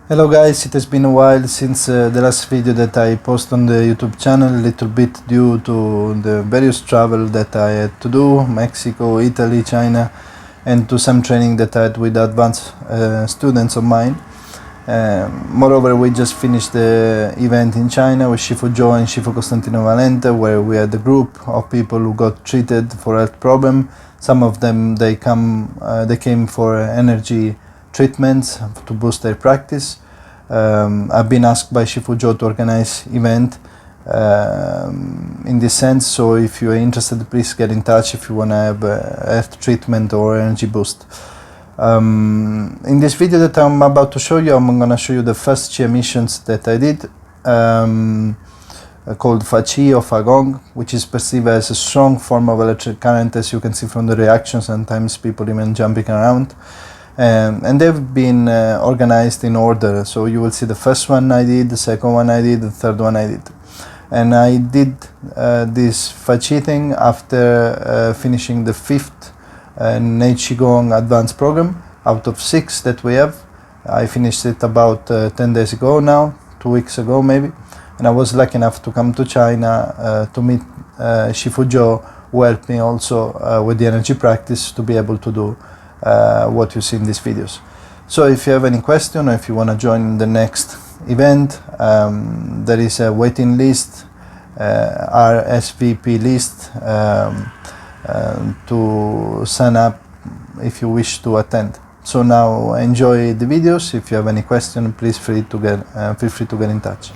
Hello guys, it has been a while since the last video that I posted on the YouTube channel, a little bit due to the various travel that I had to do, Mexico, Italy, China, and to some training that I had with advanced students of mine. Moreover, we just finished the event in China with Shifu Zhou and Shifu Costantino Valente, where we had a group of people who got treated for health problem. Some of them they came for energy treatments to boost their practice. I've been asked by Shifu Zhou to organize event in this sense, so if you are interested, please get in touch if you want to have a health treatment or energy boost. In this video that I'm about to show you, I'm going to show you the first qi emissions that I did, called Fa Qi or Fa Gong, which is perceived as a strong form of electric current, as you can see from the reactions, sometimes people even jumping around. And they've been organized in order, so you will see the first one I did, the second one I did, the third one I did. And I did this Fa Qi thing after finishing the fifth qigong advanced program out of 6 that we have. I finished it about 10 days ago now, 2 weeks ago maybe, and I was lucky enough to come to China to meet Shifu Zhou, who helped me also with the energy practice to be able to do what you see in these videos. So if you have any question, or if you want to join the next event, there is a waiting list, RSVP list, to sign up if you wish to attend. So now enjoy the videos. If you have any question, please feel free to get in touch.